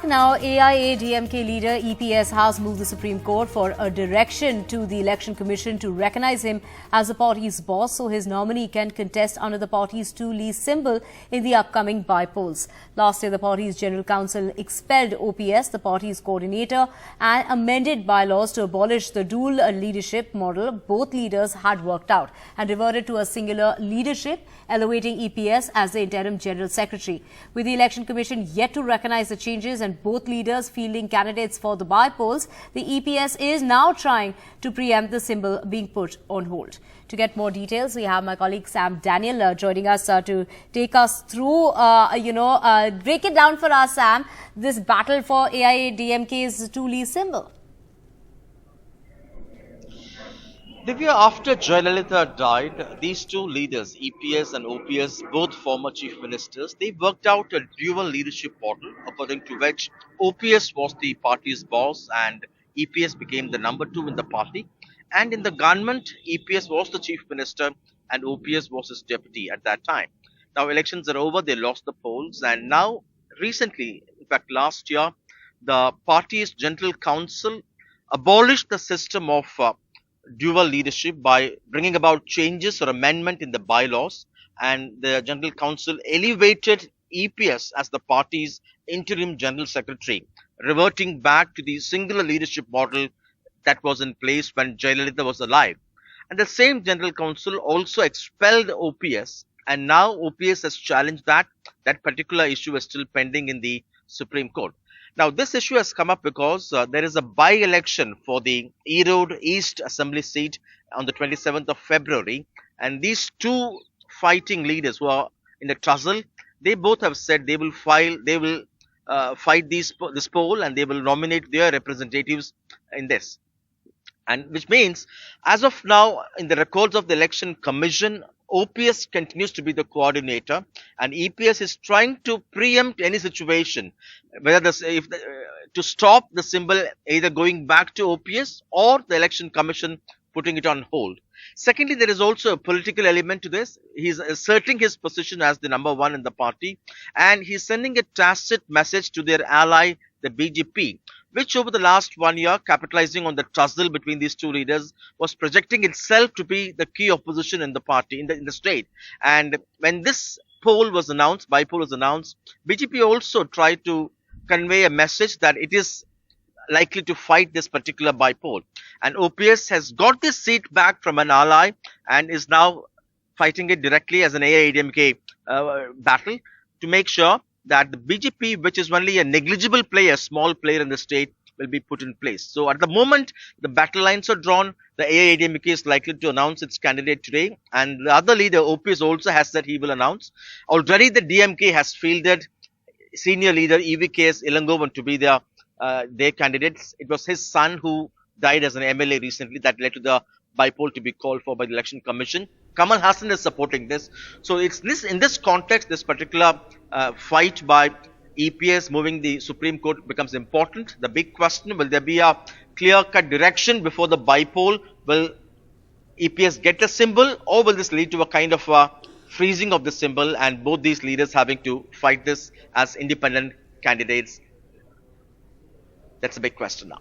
back. Now, AIADMK leader EPS has moved the Supreme Court for a direction to the Election Commission to recognize him as the party's boss so his nominee can contest under the party's two-leaf symbol in the upcoming by-polls. Last year, the party's General Council expelled OPS, the party's coordinator, and amended bylaws to abolish the dual leadership model both leaders had worked out and reverted to a singular leadership, elevating EPS as the interim General Secretary. With the Election Commission yet to recognize the changes and both leaders fielding candidates for the by-polls, the EPS is now trying to preempt the symbol being put on hold. To get more details, we have my colleague Sam Daniel joining us to take us through, break it down for us, Sam, this battle for AIADMK's two-leaf symbol. Divya, after Jayalalitha died, these two leaders, EPS and OPS, both former chief ministers, they worked out a dual leadership model according to which OPS was the party's boss and EPS became the number two in the party. And in the government, EPS was the chief minister and OPS was his deputy at that time. Now elections are over, they lost the polls, and now recently, in fact last year, the party's General Council abolished the system of dual leadership by bringing about changes or amendment in the bylaws, and the General Council elevated EPS as the party's interim General Secretary, reverting back to the singular leadership model that was in place when Jayalalitha was alive. And the same General Council also expelled OPS, and now OPS has challenged that particular issue is still pending in the Supreme Court. Now, this issue has come up because there is a by-election for the Erode East Assembly seat on the 27th of February. And these two fighting leaders who are in a tussle, they both have said they will fight this poll and they will nominate their representatives in this. And which means, as of now, in the records of the Election Commission, OPS continues to be the coordinator and EPS is trying to preempt any situation, whether to stop the symbol either going back to OPS or the Election Commission putting it on hold. Secondly, there is also a political element to this. He's asserting his position as the number one in the party and he's sending a tacit message to their ally, the BJP, which over the last 1 year, capitalizing on the tussle between these two leaders, was projecting itself to be the key opposition in the party, in the state. And when this by-poll was announced, BJP also tried to convey a message that it is likely to fight this particular by-poll. And OPS has got this seat back from an ally and is now fighting it directly as an AIADMK battle to make sure that the BJP, which is only a negligible player, small player in the state, will be put in place. So at the moment, the battle lines are drawn. The AIADMK is likely to announce its candidate today. And the other leader, OPS, also has said he will announce. Already the DMK has fielded senior leader EVKS Ilangovan to be their candidates. It was his son who died as an MLA recently that led to the by-poll to be called for by the Election Commission. Kamal Hassan is supporting this. So it's in this context, this particular fight by EPS moving the Supreme Court becomes important. The big question, will there be a clear-cut direction before the by-poll? Will EPS get a symbol or will this lead to a kind of freezing of the symbol and both these leaders having to fight this as independent candidates? That's a big question now.